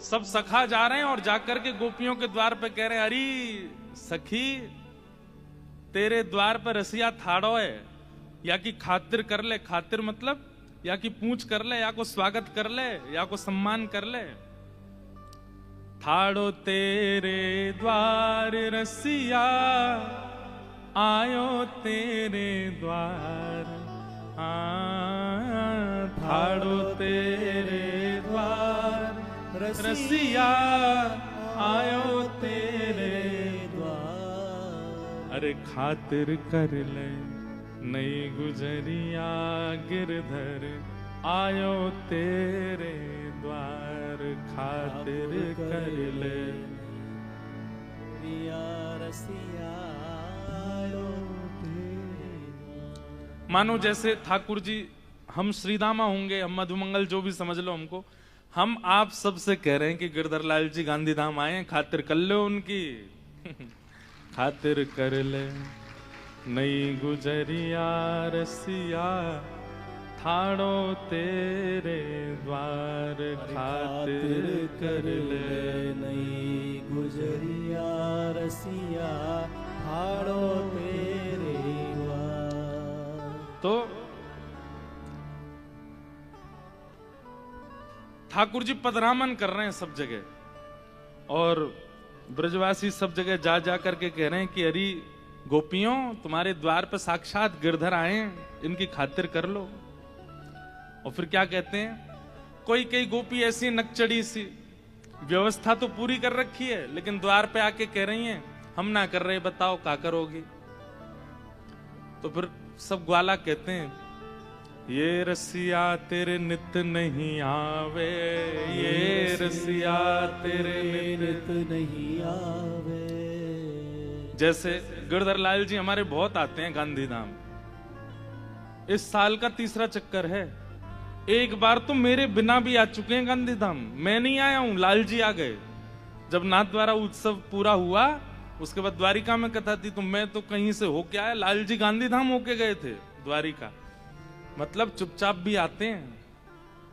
सब सखा जा रहे हैं और जाकर के गोपियों के द्वार पे कह रहे हैं, अरे सखी तेरे द्वार पर रसिया थाड़ो है, या की खातिर कर ले। खातिर मतलब या की पूछ कर ले, या को स्वागत कर ले, या को सम्मान कर ले। थाड़ो तेरे द्वार रसिया, आयो तेरे द्वार। थाड़ो तेरे द्वार रसिया, आयो तेरे द्वार। अरे खातिर कर ले नई गुजरिया, गिरधर आयो तेरे द्वार। खातिर कर ले रसिया, आयो तेरे द्वार। मानो जैसे ठाकुर जी हम श्रीदामा होंगे, हम मधुमंगल, जो भी समझ लो हमको, हम आप सबसे कह रहे हैं कि गिरधर लाल जी गांधीधाम आए, खातिर कर लो उनकी। खातिर कर ले नई गुजरिया रसिया, थाड़ो तेरे द्वार। खातिर कर ले नई गुजरिया रसिया, थाड़ो तेरे द्वार। तो ठाकुर जी पदरामन कर रहे हैं सब जगह, और ब्रजवासी सब जगह जा जा करके कह रहे हैं कि अरे गोपियों, तुम्हारे द्वार पर साक्षात गिरधर आए हैं, इनकी खातिर कर लो। और फिर क्या कहते हैं, कोई कई गोपी ऐसी नकचड़ी सी, व्यवस्था तो पूरी कर रखी है, लेकिन द्वार पे आके कह रही हैं हम ना कर रहे, बताओ क्या करोगी। तो फिर सब ग्वाला कहते हैं, ये रसिया तेरे नित नहीं आवे, ये रसिया तेरे नित नहीं आवे। जैसे गिरधर लाल जी हमारे बहुत आते हैं गांधीधाम, इस साल का तीसरा चक्कर है। एक बार तो मेरे बिना भी आ चुके हैं गांधीधाम, मैं नहीं आया हूं, लाल जी आ गए। जब नाथ द्वारा उत्सव पूरा हुआ, उसके बाद द्वारिका में कथा थी, तो मैं तो कहीं से होके आया, लाल जी गांधीधाम होके गए थे द्वारिका। मतलब चुपचाप भी आते हैं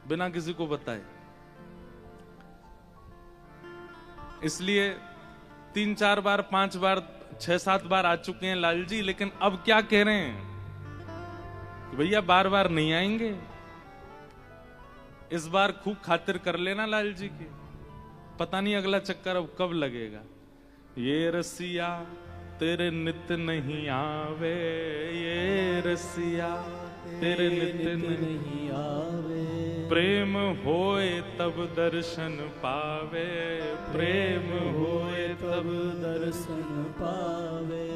बिना किसी को बताए। इसलिए 3 4 बार 5 बार 6 7 बार आ चुके हैं लाल जी, लेकिन अब क्या कह रहे हैं कि भैया बार बार नहीं आएंगे, इस बार खूब खातिर कर लेना लाल जी की। पता नहीं अगला चक्कर अब कब लगेगा। ये रसिया तेरे नित नहीं आवे, ये रसिया तेरे नित नहीं आवे। प्रेम होए तब दर्शन पावे, प्रेम होए तब दर्शन पावे।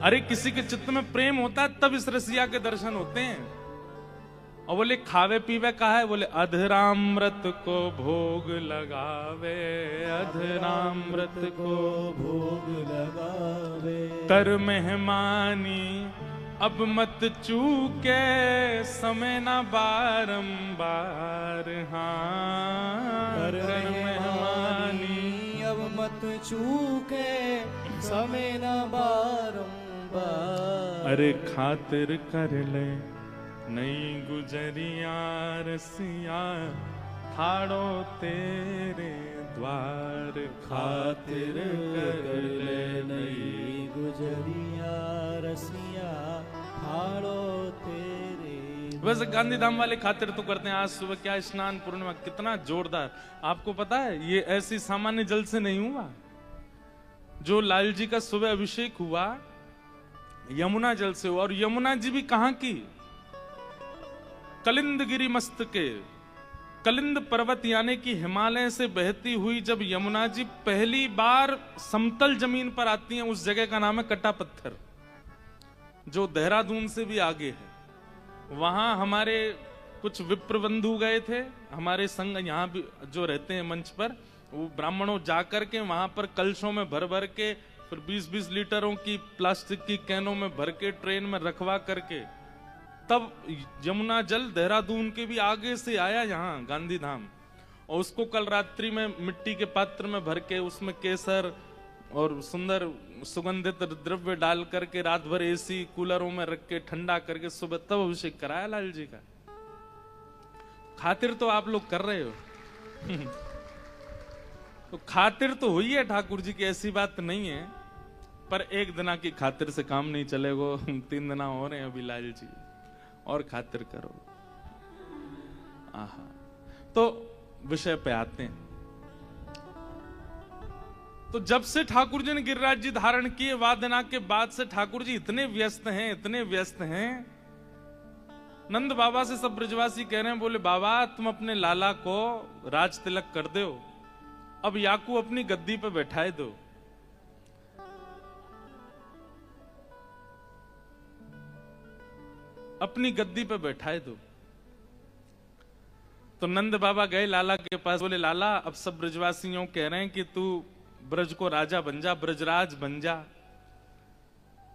अरे किसी के चित्त में प्रेम होता है तब इस रसिया के दर्शन होते हैं। और बोले खावे पीवे का है, बोले अधरामृत को भोग लगावे, अधरामृत को भोग लगावे। कर मेहमानी अब मत चूके, समय ना बारंबार। हाँ कर मेहमानी अब मत चूके, समय ना बारंबार। अरे खातिर कर ले नई गुजरिया रसिया, थाड़ो तेरे द्वार। खातिर कर ले नई गुजरिया रसिया, थाड़ो तेरे। वैसे गांधीधाम वाले खातिर तो करते हैं। आज सुबह क्या स्नान पूर्णिमा, कितना जोरदार। आपको पता है ये ऐसी सामान्य जल से नहीं हुआ, जो लाल जी का सुबह अभिषेक हुआ यमुना जल से हुआ। और यमुना जी भी कहां की, कलिंद गिरी मस्तके, कलिंद पर्वत यानी कि हिमालय से बहती हुई जब यमुना जी पहली बार समतल जमीन पर आती हैं, उस जगह का नाम है कट्टा पत्थर, जो देहरादून से भी आगे है। वहां हमारे कुछ विप्र बंधु गए थे, हमारे संग यहाँ भी जो रहते हैं मंच पर, वो ब्राह्मणों जाकर के वहां पर कलशों में भर भर के, फिर 20-20 लीटरों की प्लास्टिक की कैनों में भर के ट्रेन में रखवा करके, तब यमुना जल देहरादून के भी आगे से आया यहाँ गांधीधाम। और उसको कल रात्रि में मिट्टी के पात्र में भर के, उसमें केसर और सुंदर सुगंधित द्रव्य डाल करके रात भर एसी कूलरों में रख के ठंडा करके सुबह तब अभिषेक कराया लाल जी का। खातिर तो आप लोग कर रहे हो। तो खातिर तो हुई है ठाकुर जी की, ऐसी बात नहीं है, पर एक दिना की खातिर से काम नहीं चलेगा। 3 दिना हो रहे हैं अभी लाल जी, और खातिर करो। आहा, तो विषय पे आते हैं। तो जब से ठाकुर जी ने गिरिराज जी धारण किए वादना के बाद से ठाकुर जी इतने व्यस्त हैं, इतने व्यस्त हैं। नंद बाबा से सब ब्रजवासी कह रहे हैं, बोले बाबा तुम अपने लाला को राज तिलक कर दो, अब याकू अपनी गद्दी पे बैठाए दो। अपनी गद्दी पे बैठाए दो। तो नंद बाबा गए लाला के पास, बोले लाला अब सब ब्रजवासियों कह रहे हैं कि तू ब्रज को राजा बन जा, ब्रजराज बन जा।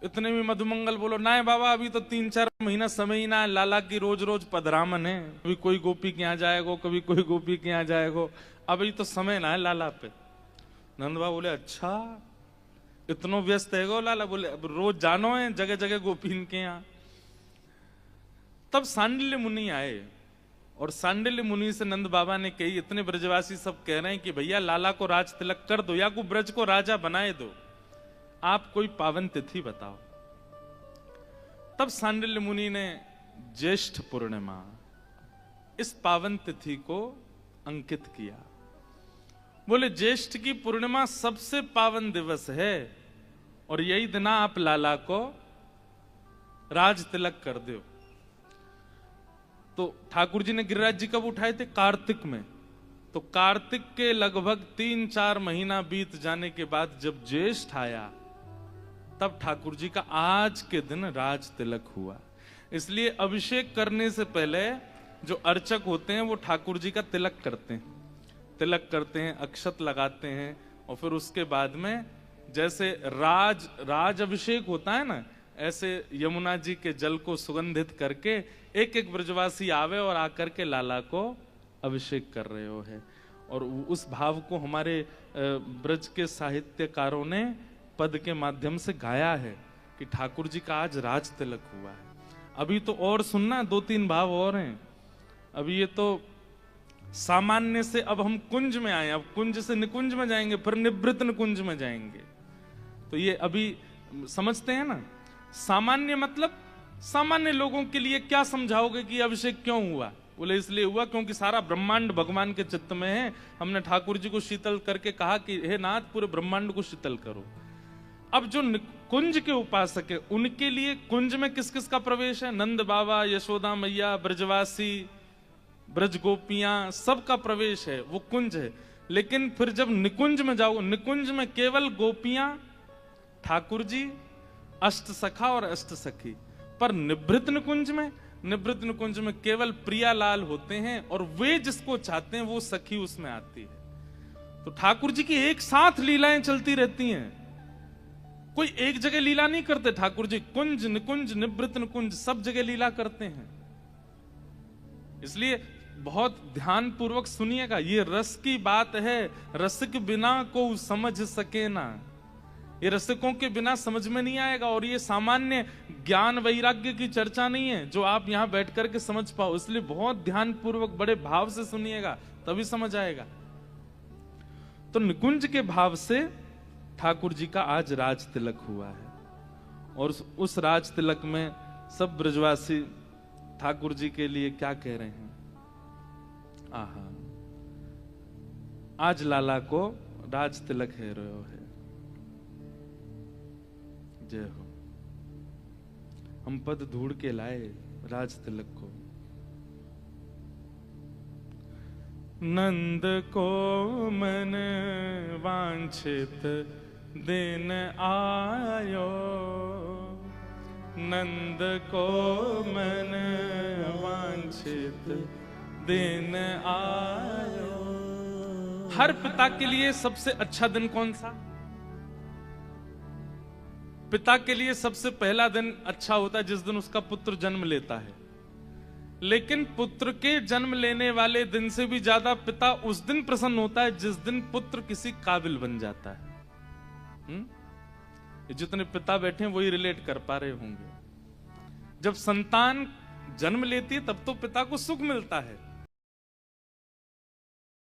इतने में मधुमंगल बोलो ना बाबा अभी तो 3-4 महीना समय ही ना है, लाला की रोज रोज पधरामन है, कभी कोई गोपी के यहाँ जाएगो, कभी कोई गोपी के यहाँ जाएगो, अभी तो समय ना है लाला पे। नंद बाबा बोले अच्छा इतनो व्यस्त है गो लाला? बोले अब रोज जानो है जगह जगह गोपीन के यहाँ। तब सांडिल्य मुनि आए और सांडिल्य मुनि से नंद बाबा ने कही, इतने ब्रजवासी सब कह रहे हैं कि भैया लाला को राज तिलक कर दो या को ब्रज को राजा बनाए दो, आप कोई पावन तिथि बताओ। तब सांडिल्य मुनि ने ज्येष्ठ पूर्णिमा इस पावन तिथि को अंकित किया। बोले ज्येष्ठ की पूर्णिमा सबसे पावन दिवस है और यही दिन आप लाला को राज तिलक कर दो। तो ठाकुर जी ने गिरिराज जी कब उठाए थे? कार्तिक में। तो कार्तिक के लगभग 3-4 महीना बीत जाने के बाद जब ज्येष्ठ आया तब ठाकुर जी का आज के दिन राज तिलक हुआ। इसलिए अभिषेक करने से पहले जो अर्चक होते हैं वो ठाकुर जी का तिलक करते हैं, अक्षत लगाते हैं, और फिर उसके बाद में जैसे राज अभिषेक होता है ना, ऐसे यमुना जी के जल को सुगंधित करके एक एक ब्रजवासी आवे और आकर के लाला को अभिषेक कर रहे हो है। और उस भाव को हमारे ब्रज के साहित्यकारों ने पद के माध्यम से गाया है कि ठाकुर जी का आज राज तिलक हुआ है। अभी तो और सुनना 2-3 भाव और हैं। अभी ये तो सामान्य से अब हम कुंज में आए, अब कुंज से निकुंज में जाएंगे, फिर निवृत्त निकुंज में जाएंगे। तो ये अभी समझते हैं ना, सामान्य मतलब सामान्य लोगों के लिए क्या समझाओगे कि अभिषेक क्यों हुआ? बोले इसलिए हुआ क्योंकि सारा ब्रह्मांड भगवान के चित्त में है। हमने ठाकुर जी को शीतल करके कहा कि हे नाथ पूरे ब्रह्मांड को शीतल करो। अब जो कुंज के उपासक है उनके लिए कुंज में किस किस का प्रवेश है? नंद बाबा, यशोदा मैया, ब्रजवासी, ब्रज गोपियां, सबका प्रवेश है, वो कुंज है। लेकिन फिर जब निकुंज में जाओ, निकुंज में केवल गोपियां, ठाकुर जी, अष्ट सखा और अष्ट सखी। पर निवृत्त निकुंज में केवल प्रियालाल होते हैं और वे जिसको चाहते हैं वो सखी उसमें आती है। तो ठाकुर जी की एक साथ लीलाएं चलती रहती हैं, कोई एक जगह लीला नहीं करते ठाकुर जी। कुंज निकुंज निवृत्त निकुंज सब जगह लीला करते हैं। इसलिए बहुत ध्यान पूर्वक सुनिएगा, ये रस की बात है, रसिक बिना को समझ सके ना। ये रसिकों के बिना समझ में नहीं आएगा। और ये सामान्य ज्ञान वैराग्य की चर्चा नहीं है जो आप यहां बैठ करके समझ पाओ। इसलिए बहुत ध्यान पूर्वक बड़े भाव से सुनिएगा, तभी समझ आएगा। तो निकुंज के भाव से ठाकुर जी का आज राज तिलक हुआ है। और उस राज तिलक में सब ब्रजवासी ठाकुर जी के लिए क्या कह रहे हैं? आहा, आज लाला को राज तिलक है रहे है। जय हो। हम पद ढूंढ के लाए राज तिलक को। नंद को मन वांछित दिन आयो, नंद को मन वांछित दिन आयो। हर पिता के लिए सबसे अच्छा दिन कौन सा? पिता के लिए सबसे पहला दिन अच्छा होता है जिस दिन उसका पुत्र जन्म लेता है। लेकिन पुत्र के जन्म लेने वाले दिन से भी ज्यादा पिता उस दिन प्रसन्न होता है जिस दिन पुत्र किसी काबिल बन जाता है। जितने पिता बैठे हैं वही रिलेट कर पा रहे होंगे। जब संतान जन्म लेती है तब तो पिता को सुख मिलता है,